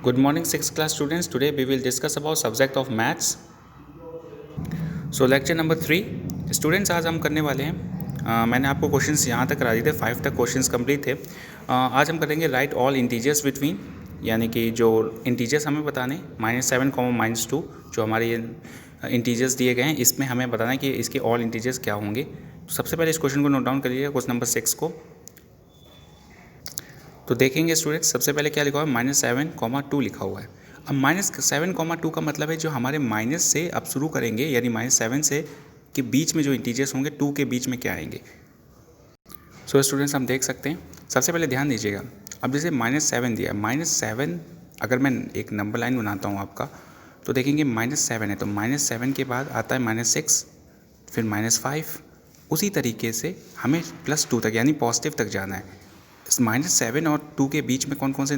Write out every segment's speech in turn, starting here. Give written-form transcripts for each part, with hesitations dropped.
Good morning, 6th class students. Today we will discuss about subject of maths. So lecture number 3 students आज हम करने वाले हैं मैंने आपको क्वेश्चंस यहाँ तक करा दिए थे, 5 तक क्वेश्चंस कंप्लीट थे। आज हम करेंगे राइट ऑल इंटीजर्स बिटवीन, यानी कि जो इंटीजर्स हमें बताने -7, -2 जो हमारे ये इंटीजर्स दिए गए हैं, इसमें हमें बताना है कि इसके ऑल इंटीजर्स क्या होंगे। तो सबसे पहले इस क्वेश्चन को नोट डाउन कर लीजिएगा, क्वेश्चन नंबर 6 को। तो देखेंगे स्टूडेंट्स, सबसे पहले क्या लिखा हुआ है, -7, 2 लिखा हुआ है। अब -7, 2 का मतलब है जो हमारे माइनस से अब शुरू करेंगे, यानी -7 से के बीच में जो इंटीजर्स होंगे 2 के बीच में क्या आएंगे। सो स्टूडेंट्स हम देख सकते हैं, सबसे पहले ध्यान दीजिएगा। अब जैसे -7 दिया है, -7 अगर मैं एक नंबर लाइन बनाता हूँ आपका, तो देखेंगे -7 है, तो -7 के बाद आता है -6, फिर -5। उसी तरीके से हमें +2 तक यानी पॉजिटिव तक जाना है। -7 और 2 के बीच में कौन कौन से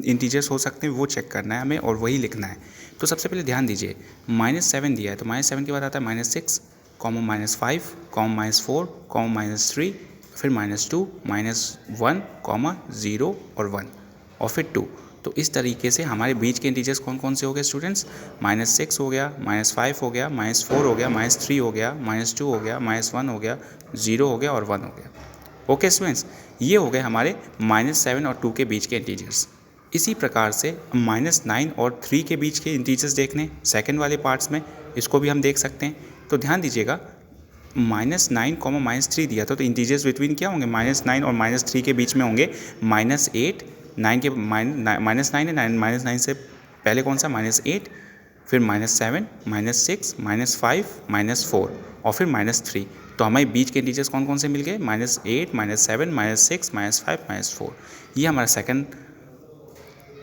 इंटीजर्स हो सकते हैं वो चेक करना है हमें, और वही लिखना है। तो सबसे पहले ध्यान दीजिए, -7 दिया है, तो -7 के बाद आता है -6, -5, -4, -3, फिर -2, -1, 0 और 1, और फिर 2। तो इस तरीके से हमारे बीच के इंटीजर्स कौन कौन से हो गए स्टूडेंट्स, -6 हो गया, -5 हो गया, -4 हो गया, -3 हो गया, -2 हो गया, -1 हो गया, 0 हो गया और 1 हो गया। ओके स्टूडेंट्स, ये हो गए हमारे -7 और 2 के बीच के इंटीजर्स। इसी प्रकार से -9 और 3 के बीच के इंटीजर्स देखने सेकंड वाले पार्ट्स में, इसको भी हम देख सकते हैं। तो ध्यान दीजिएगा, -9, -3 दिया था, तो इंटीजर्स बिटवीन क्या होंगे, -9 और -3 के बीच में होंगे -8, 9 के -9 है, -9 से पहले कौन सा, -8, फिर -7, -6, -5, -4 और फिर -3। तो हमारे बीच के इंटीजर्स कौन कौन से मिल गए, -8, -7, -6, -5, -4। ये हमारा सेकंड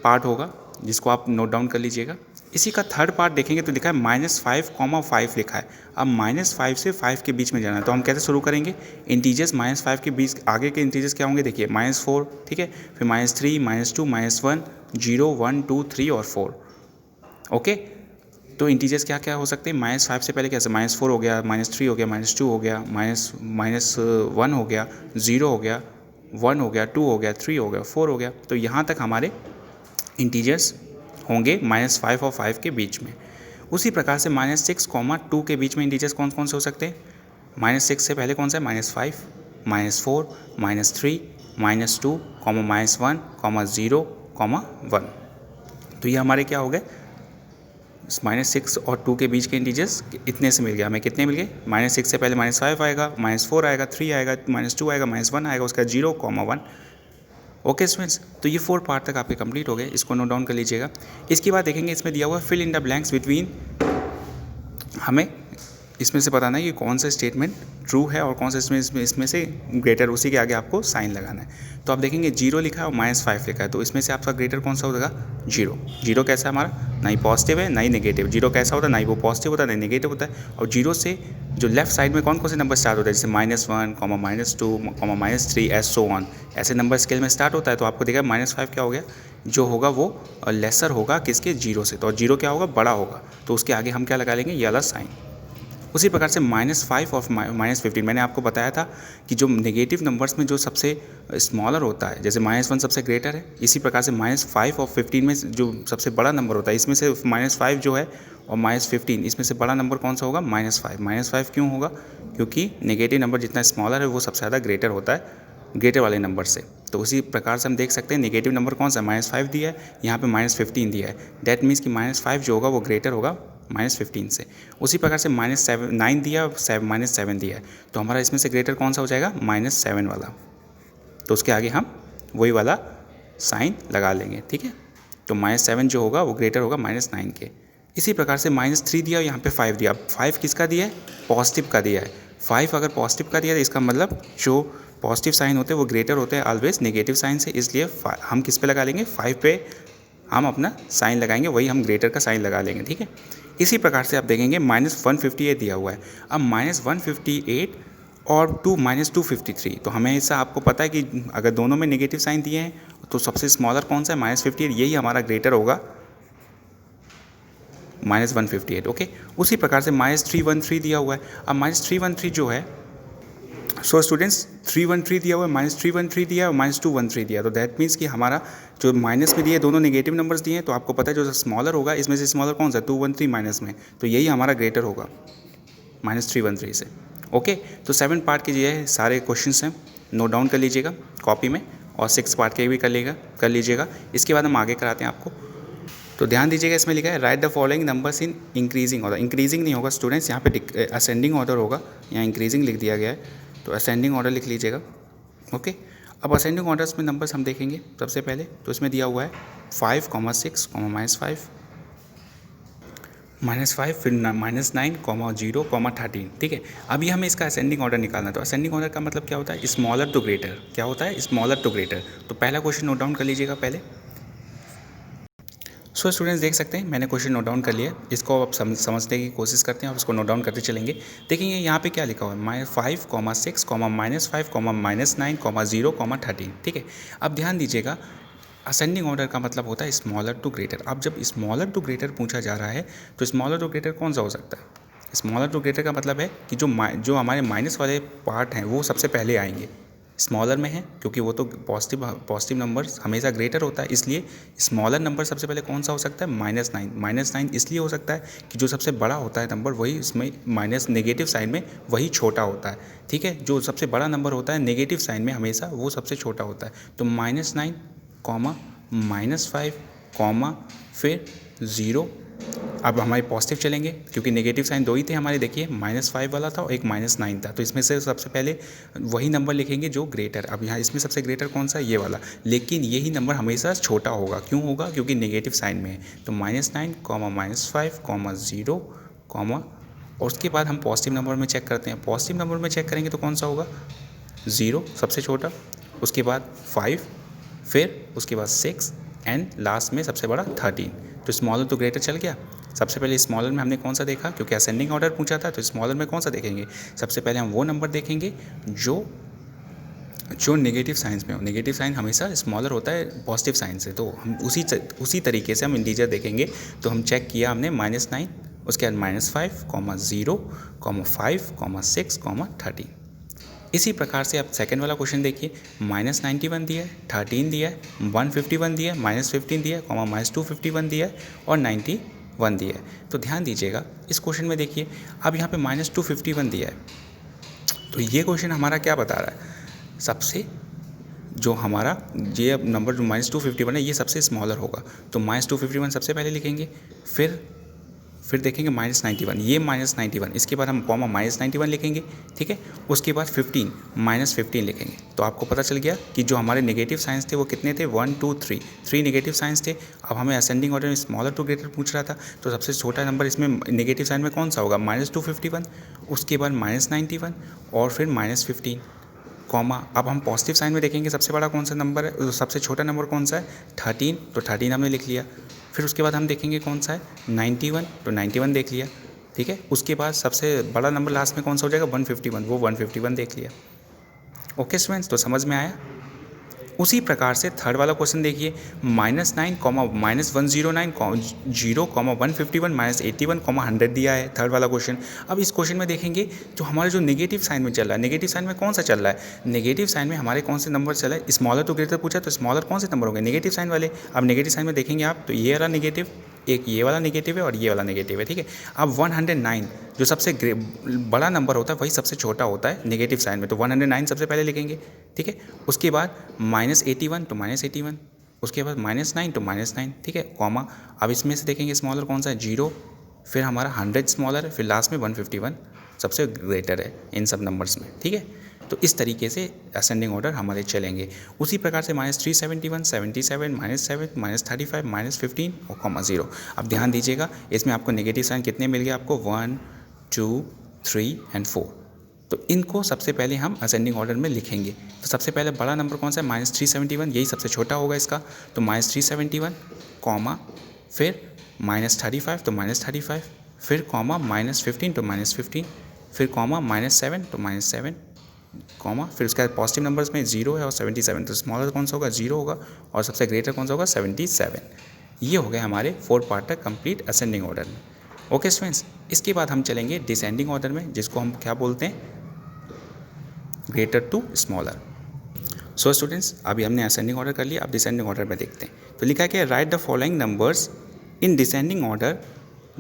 पार्ट होगा, जिसको आप नोट डाउन कर लीजिएगा। इसी का थर्ड पार्ट देखेंगे तो लिखा है -5, 5 लिखा है। अब -5 से 5 के बीच में जाना है, तो हम कैसे शुरू करेंगे, इंटीजर्स -5 के बीच आगे के इंटीजर्स क्या होंगे, देखिए -4, ठीक है, फिर -3, -2, -1, 0, 1, 2, 3 और 4। ओके, तो इंटीजर्स क्या क्या हो सकते हैं, -5 से पहले कैसे, -4 हो गया, -3 हो गया, -2 हो गया, -1 हो गया, 0 हो गया, 1 हो गया, 2 हो गया, 3 हो गया, 4 हो गया। तो यहाँ तक हमारे इंटीजर्स होंगे -5 और 5 के बीच में। उसी प्रकार से -6, 2 के बीच में इंटीजर्स कौन कौन से हो सकते हैं, -6 से पहले कौन सा है, -5, -4, -3, -2, -1, 0, 1। तो ये हमारे क्या हो गए, -6 और 2 के बीच के इंटीजर्स इतने से मिल गया हमें। कितने मिल गए, -6 से पहले -5 आएगा, -4 आएगा, 3 आएगा, -2 आएगा, -1 आएगा, उसका 0, 1। ओके स्टूडेंट्स, तो ये 4 पार्ट तक आपके कंप्लीट हो गए, इसको नोट डाउन कर लीजिएगा। इसके बाद देखेंगे, इसमें दिया हुआ fill in the blanks between, हमें इसमें से बताना है कि कौन सा स्टेटमेंट ट्रू है और कौन सा इसमें से ग्रेटर, उसी के आगे आपको साइन लगाना है। तो आप देखेंगे 0 लिखा है और -5 लिखा है, तो इसमें से आपका ग्रेटर कौन सा होगा, 0। 0 कैसा है हमारा, ना ही पॉजिटिव है ना ही नेगेटिव। 0 कैसा होता है, ना ही वो पॉजिटिव होता है ना ही नेगेटिव होता है। और 0 से जो लेफ्ट साइड में कौन कौन से नंबर स्टार्ट होता है, जैसे -1, -2, -3 एस सो ऑन, ऐसे नंबर स्केल में स्टार्ट होता है। तो आपको देखा -5 क्या हो गया, जो होगा वो लेसर होगा किसके, 0 से। तो 0 क्या होगा, बड़ा होगा, तो उसके आगे हम क्या लगा लेंगे, ये वाला साइन। उसी प्रकार से -5 और -15, मैंने आपको बताया था कि जो नेगेटिव नंबर्स में जो सबसे स्मॉलर होता है, जैसे -1 सबसे ग्रेटर है, इसी प्रकार से -5 और 15 में जो सबसे बड़ा नंबर होता है, इसमें से -5 जो है और -15, इसमें से बड़ा नंबर कौन सा होगा, -5। -5 क्यों होगा, क्योंकि नेगेटिव नंबर जितना स्मॉलर है वो सबसे ज़्यादा ग्रेटर होता है ग्रेटर वाले नंबर से। तो उसी प्रकार से हम देख सकते हैं नेगेटिव नंबर कौन सा, -5 दिया है, यहाँ पे -15 दिया है। दैट मीन्स कि -5 जो होगा वो ग्रेटर होगा -15 से। उसी प्रकार से -9 दिया, -7 दिया है, तो हमारा इसमें से ग्रेटर कौन सा हो जाएगा, -7 वाला। तो उसके आगे हम वही वाला साइन लगा लेंगे, ठीक है। तो -7 जो होगा वो ग्रेटर होगा -9 के। इसी प्रकार से -3 दिया, यहाँ पे 5 दिया। 5 किसका दिया है, पॉजिटिव का दिया है। 5 अगर पॉजिटिव का दिया तो इसका मतलब जो पॉजिटिव साइन होते हैं वो ग्रेटर होते हैं ऑलवेज नेगेटिव साइन से, इसलिए हम किस पे लगा लेंगे, 5 पे हम अपना साइन लगाएंगे, वही हम ग्रेटर का साइन लगा लेंगे, ठीक है। इसी प्रकार से आप देखेंगे -158 दिया हुआ है। अब -158 और -253, तो हमें ऐसा आपको पता है कि अगर दोनों में नेगेटिव साइन दिए हैं तो सबसे स्मॉलर कौन सा है, -58, यही हमारा ग्रेटर होगा -158। ओके, उसी प्रकार से -313 दिया हुआ है। अब -313 जो है सो स्टूडेंट्स 313 दिया हुआ है, -313 दिया है और -213 दिया है, तो दैट मीन्स कि हमारा जो माइनस में दिए दोनों नेगेटिव नंबर्स दिए हैं, तो आपको पता है जो स्मॉलर होगा इसमें से स्मॉलर कौन सा 213 माइनस में, तो यही हमारा ग्रेटर होगा -313 से। ओके, तो 7 पार्ट के ये सारे क्वेश्चंस हैं, नोट डाउन कर लीजिएगा कॉपी में, और 6 पार्ट के भी कर लीजिएगा। इसके बाद हम आगे कराते हैं आपको। तो ध्यान दीजिएगा, इसमें लिखा है right the following numbers in increasing order. Increasing नहीं होगा स्टूडेंट्स, यहाँ पे असेंडिंग ऑर्डर होगा, यहाँ इंक्रीजिंग लिख दिया गया है, तो असेंडिंग ऑर्डर लिख लीजिएगा। ओके, अब असेंडिंग ऑर्डर्स में नंबर्स हम देखेंगे सबसे पहले, तो इसमें दिया हुआ है 5, -6, -5, -5, फिर -9, -0, 13, ठीक है। अभी हमें इसका असेंडिंग ऑर्डर निकालना है, तो असेंडिंग ऑर्डर का मतलब क्या होता है, स्मॉलर टू ग्रेटर। क्या होता है, स्मॉलर टू ग्रेटर। तो पहला क्वेश्चन नोट डाउन कर लीजिएगा पहले। सो स्टूडेंट्स देख सकते हैं मैंने क्वेश्चन नोट डाउन कर लिया, इसको आप समझने की कोशिश करते हैं और इसको नोट डाउन करते चलेंगे। देखेंगे यहाँ पे क्या लिखा हुआ है, -5, -6, -5, -9, 0, 13, ठीक है। अब ध्यान दीजिएगा, असेंडिंग ऑर्डर का मतलब होता है स्मॉलर टू ग्रेटर। अब जब स्मॉलर टू ग्रेटर पूछा जा रहा है, तो स्मॉलर टू ग्रेटर कौन सा हो सकता है, स्मॉलर टू ग्रेटर का मतलब है कि जो हमारे माइनस वाले पार्ट हैं वो सबसे पहले आएंगे, स्मॉलर में है, क्योंकि वो तो पॉजिटिव नंबर हमेशा ग्रेटर होता है, इसलिए स्मॉलर नंबर सबसे पहले कौन सा हो सकता है, -9। -9 इसलिए हो सकता है कि जो सबसे बड़ा होता है नंबर वही इसमें माइनस नेगेटिव साइन में वही छोटा होता है, ठीक है। जो सबसे बड़ा नंबर होता है नेगेटिव साइन में हमेशा वो सबसे छोटा होता है। तो -9, -5, फिर 0। अब हमारे पॉजिटिव चलेंगे, क्योंकि नेगेटिव साइन दो ही थे हमारे, देखिए -5 वाला था और एक -9 था, तो इसमें से सबसे पहले वही नंबर लिखेंगे जो ग्रेटर। अब यहाँ इसमें सबसे ग्रेटर कौन सा, ये वाला, लेकिन यही नंबर हमेशा छोटा होगा। क्यों होगा, क्योंकि नेगेटिव साइन में है। तो -9, -5, 0, और उसके बाद हम पॉजिटिव नंबर में चेक करते हैं। पॉजिटिव नंबर में चेक करेंगे तो कौन सा होगा, 0 सबसे छोटा, उसके बाद 5, फिर उसके बाद 6 एंड लास्ट में सबसे बड़ा 13। तो स्मॉलर टू ग्रेटर चल गया। सबसे पहले स्मॉलर में हमने कौन सा देखा, क्योंकि असेंडिंग ऑर्डर पूछा था, तो स्मॉलर में कौन सा देखेंगे, सबसे पहले हम वो नंबर देखेंगे जो नेगेटिव साइंस में हो। नेगेटिव साइन हमेशा स्मॉलर होता है पॉजिटिव साइन से, तो हम उसी तरीके से हम इंटीजर देखेंगे। तो हम चेक किया हमने -9, उसके बाद -5, 0, 5, 6, 13। इसी प्रकार से आप सेकंड वाला क्वेश्चन देखिए, -91 दिया है, 13 दिया है, 151 दिया है, -15 दिया है, -251 दिया है और 91 दिया है। तो ध्यान दीजिएगा इस क्वेश्चन में, देखिए अब यहाँ पे -251 दिया है, तो ये क्वेश्चन हमारा क्या बता रहा है, सबसे जो हमारा ये नंबर जो -251 है ये सबसे स्मॉलर होगा। तो -251 सबसे पहले लिखेंगे, फिर देखेंगे -91, ये -91, इसके बाद हम -91 लिखेंगे, ठीक है। उसके बाद 15, -15 लिखेंगे। तो आपको पता चल गया कि जो हमारे नेगेटिव साइंस थे वो कितने थे, 1, 2, 3 नेगेटिव साइंस थे। अब हमें असेंडिंग ऑर्डर में स्मॉलर टू ग्रेटर पूछ रहा था, तो सबसे छोटा नंबर इसमें नेगेटिव साइन में कौन सा होगा, -251, उसके बाद -91 और फिर -15, अब हम पॉजिटिव साइन में देखेंगे सबसे बड़ा कौन सा नंबर है, सबसे छोटा नंबर कौन सा है, 13, तो 13 हमने लिख लिया। फिर उसके बाद हम देखेंगे कौन सा है, 91, तो 91 देख लिया, ठीक है। उसके बाद सबसे बड़ा नंबर लास्ट में कौन सा हो जाएगा, 151, वो 151 देख लिया। ओके स्टूडेंट्स, तो समझ में आया। उसी प्रकार से थर्ड वाला क्वेश्चन देखिए, -9, -109, 0, 151, -81, 100 दिया है थर्ड वाला क्वेश्चन। अब इस क्वेश्चन में देखेंगे जो हमारे जो नेगेटिव साइन में चल रहा है, नेगेटिव साइन में कौन सा चल रहा है, नेगेटिव साइन में हमारे कौन से नंबर चल रहा है, स्मॉलर टू ग्रेटर पूछा, तो स्मॉलर कौन से नंबर होंगे, नेगेटिव साइन वाले। अब नेगेटिव साइन में देखेंगे आप, तो ये वाला नेगेटिव, एक ये वाला नेगेटिव है और ये वाला नेगेटिव है, ठीक है। अब 109 जो सबसे बड़ा नंबर होता है वही सबसे छोटा होता है नेगेटिव साइन में, तो 109 सबसे पहले लिखेंगे, ठीक है। उसके बाद -81, तो -81, उसके बाद -9, तो -9, ठीक है, कॉमा। अब इसमें से देखेंगे स्मॉलर कौन सा है, 0, फिर हमारा 100 स्मॉलर है, फिर लास्ट में 151 सबसे ग्रेटर है इन सब नंबर्स में, ठीक है। तो इस तरीके से असेंडिंग ऑर्डर हमारे चलेंगे। उसी प्रकार से -371, 77, -7, -35, -15 और 0। अब ध्यान दीजिएगा इसमें आपको नेगेटिव साइन कितने मिल गए, आपको 1, 2, 3 एंड 4। तो इनको सबसे पहले हम असेंडिंग ऑर्डर में लिखेंगे। तो सबसे पहले बड़ा नंबर कौन सा है, -371, यही सबसे छोटा होगा इसका, तो -371, कॉमा, फिर -35, तो -35, फिर कॉमा -15, तो -15, फिर कॉमा -7, तो -7, कॉमा, फिर उसके बाद पॉजिटिव नंबर्स में 0 है और 77, तो स्मॉलर कौन सा होगा, 0 होगा, और सबसे ग्रेटर कौन सा होगा, 77। ये हो गए हमारे 4 पार्ट तक कंप्लीट असेंडिंग ऑर्डर में। ओके स्टूडेंट्स, इसके बाद हम चलेंगे डिसेंडिंग ऑर्डर में, जिसको हम क्या बोलते हैं, greater to smaller. So students, अभी हमने असेंडिंग ऑर्डर कर लिया, अब डिसेंडिंग ऑर्डर में देखते हैं। तो लिखा क्या है, right the following numbers in descending order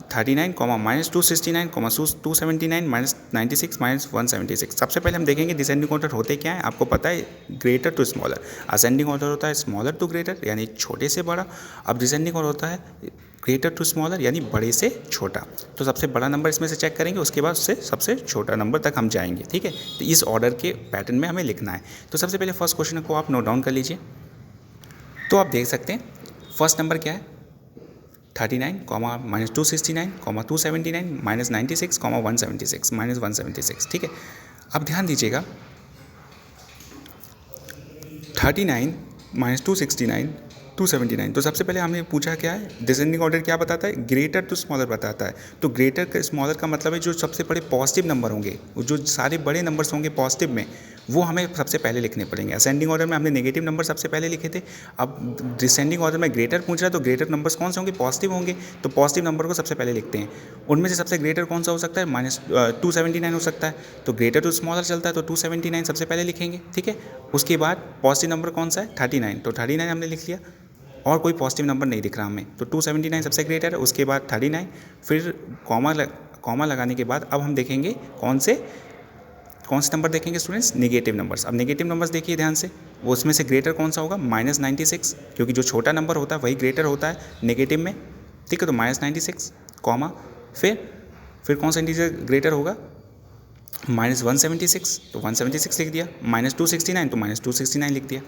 39, -269, -279, -96, -176। सबसे पहले हम देखेंगे डिसेंडिंग ऑर्डर होते क्या है। आपको पता है greater to smaller, ascending order होता है स्मॉलर टू ग्रेटर यानी छोटे से बड़ा। अब डिसेंडिंग ऑर्डर होता है ग्रेटर टू स्मॉलर यानी बड़े से छोटा। तो सबसे बड़ा नंबर इसमें से चेक करेंगे, उसके बाद उससे सबसे छोटा नंबर तक हम जाएंगे, ठीक है। तो इस ऑर्डर के पैटर्न में हमें लिखना है। तो सबसे पहले फर्स्ट क्वेश्चन को आप नोट डाउन कर लीजिए। तो आप देख सकते हैं फर्स्ट नंबर क्या है, 39, -269, -279, -96, -176, -176, ठीक है। अब ध्यान दीजिएगा 39 -269 279। तो सबसे पहले हमने पूछा क्या है, डिसेंडिंग ऑर्डर क्या बताता है, ग्रेटर टू स्मॉलर बताता है। तो ग्रेटर का स्मॉलर का मतलब है जो सबसे बड़े पॉजिटिव नंबर होंगे, जो सारे बड़े नंबर्स होंगे पॉजिटिव में, वो हमें सबसे पहले लिखने पड़ेंगे। असेंडिंग ऑर्डर में हमने नेगेटिव नंबर सबसे पहले लिखे थे। अब डिसेंडिंग ऑर्डर में ग्रेटर पूछ रहा है, तो ग्रेटर नंबर्स कौन से होंगे, पॉजिटिव होंगे, तो पॉजिटिव नंबर को सबसे पहले लिखते हैं। उनमें से सबसे ग्रेटर कौन सा हो सकता है, -279 हो सकता है। तो ग्रेटर टू स्मॉलर चलता है, तो 279 सबसे पहले लिखेंगे, ठीक है। उसके बाद पॉजिटिव नंबर कौन सा है, 39, तो 39 हमने लिख लिया, और कोई पॉजिटिव नंबर नहीं दिख रहा हमें, तो 279 सबसे ग्रेटर है। उसके बाद 39, फिर कॉमा लगाने के बाद अब हम देखेंगे कौन से नंबर देखेंगे स्टूडेंट्स, नेगेटिव नंबर्स। अब नेगेटिव नंबर्स देखिए ध्यान से, वो उसमें से ग्रेटर कौन सा होगा, -96, क्योंकि जो छोटा नंबर होता है वही ग्रेटर होता है नेगेटिव में, ठीक है। तो -96 कॉमा, फिर कौन सा इंटीजर ग्रेटर होगा, -176, तो 176 लिख दिया, -269 तो -269 लिख दिया,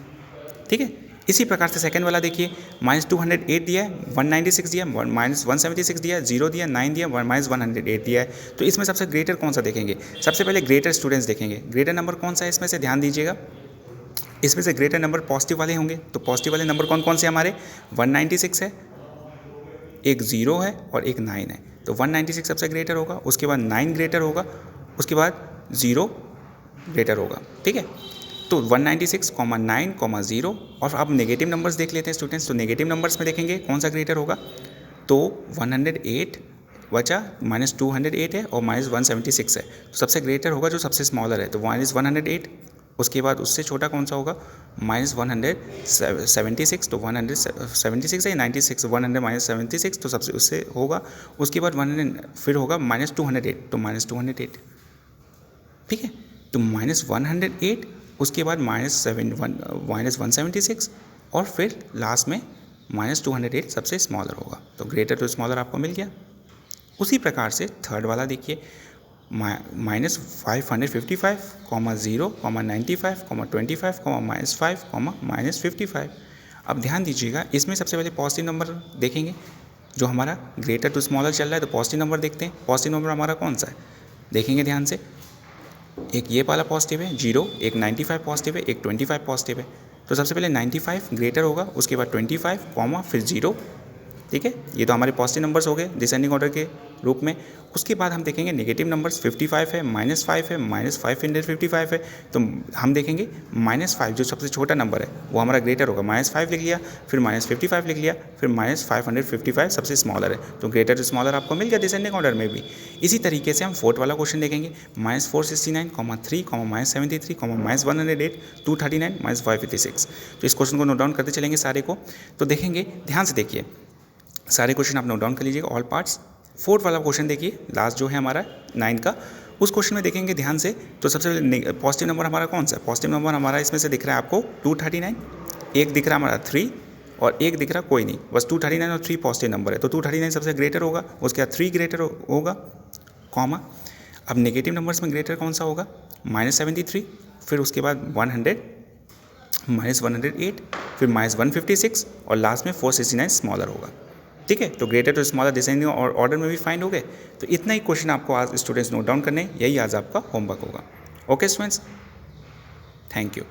ठीक है। इसी प्रकार से सेकंड वाला देखिए, -208 दिया है, 196 दिया, -176 दिया, 0 दिया, 9 दिया, -108 दिया है। तो इसमें सबसे ग्रेटर कौन सा देखेंगे, सबसे पहले ग्रेटर स्टूडेंट्स देखेंगे। ग्रेटर नंबर कौन सा है इसमें से, ध्यान दीजिएगा, इसमें से ग्रेटर नंबर पॉजिटिव वाले होंगे। तो पॉजिटिव वाले नंबर कौन कौन से हमारे, 196 है, एक 0 है और एक 9 है। तो 196 सबसे ग्रेटर होगा, उसके बाद 9 ग्रेटर होगा, उसके बाद 0 ग्रेटर होगा, ठीक है। तो 196, 9, 0। और अब नेगेटिव नंबर्स देख लेते हैं स्टूडेंट्स। तो नेगेटिव नंबर्स में देखेंगे कौन सा ग्रेटर होगा, तो 108 बचा, -208 है और -176 है। तो सबसे ग्रेटर होगा जो सबसे स्मॉलर है, तो -108। उसके बाद उससे छोटा कौन सा होगा, -176, तो 176 है 96, 100 -76, तो सबसे उससे होगा। उसके बाद 100 फिर होगा -208, तो -208, ठीक है। तो -108, उसके बाद -176 और फिर लास्ट में -208 सबसे स्मॉलर होगा। तो ग्रेटर टू स्मॉलर आपको मिल गया। उसी प्रकार से थर्ड वाला देखिए, -555, -0, -95, -25, -5, -55। अब ध्यान दीजिएगा, इसमें सबसे पहले पॉजिटिव नंबर देखेंगे, जो हमारा ग्रेटर टू स्मॉलर चल रहा है, तो पॉजिटिव नंबर देखते हैं। पॉजिटिव नंबर हमारा कौन सा है, देखेंगे ध्यान से, एक ये वाला पॉजिटिव है 0, एक 95 पॉजिटिव है, एक 25 पॉजिटिव है। तो सबसे पहले 95 ग्रेटर होगा, उसके बाद 25 कॉमा फिर 0, ठीक है। ये तो हमारे पॉजिटिव नंबर्स हो गए डिसेंडिंग ऑर्डर के रूप में। उसके बाद हम देखेंगे नेगेटिव नंबर्स, 55 है, -5 है, -555 है। तो हम देखेंगे -5 जो सबसे छोटा नंबर है वो हमारा ग्रेटर होगा, -5 लिख लिया, फिर -55 लिख लिया, फिर -555 सबसे स्मॉलर है। तो ग्रेटर टू स्मॉलर आपको मिल गया डिसेंडिंग ऑर्डर में भी। इसी तरीके से हम फोर्थ वाला क्वेश्चन देखेंगे, -469, -3, -73, -108, 239, -556। तो इस क्वेश्चन को नोट डाउन करते चलेंगे सारे को। तो देखेंगे, ध्यान से देखिए, सारे क्वेश्चन आप नोट डाउन कर लीजिएगा, ऑल पार्ट्स। फोर्थ वाला क्वेश्चन देखिए, लास्ट जो है हमारा 9 का, उस क्वेश्चन में देखेंगे ध्यान से। तो सबसे पहले पॉजिटिव नंबर हमारा कौन सा है, पॉजिटिव नंबर हमारा इसमें से दिख रहा है आपको 239, एक दिख रहा है हमारा 3 और एक दिख रहा कोई नहीं, बस 239 और 3 पॉजिटिव नंबर है। तो 239 सबसे ग्रेटर होगा, उसके बाद 3 ग्रेटर होगा, कॉमा। अब नेगेटिव नंबर्स में ग्रेटर कौन सा होगा, -73, फिर उसके बाद 100, -108, फिर -156 और लास्ट में 469 स्मॉलर होगा, ठीक है। तो greater to smaller descending order में भी फाइंड हो गए। तो इतना ही क्वेश्चन आपको आज स्टूडेंट्स नोट डाउन करने, यही आज आपका होमवर्क होगा। Okay students, thank you.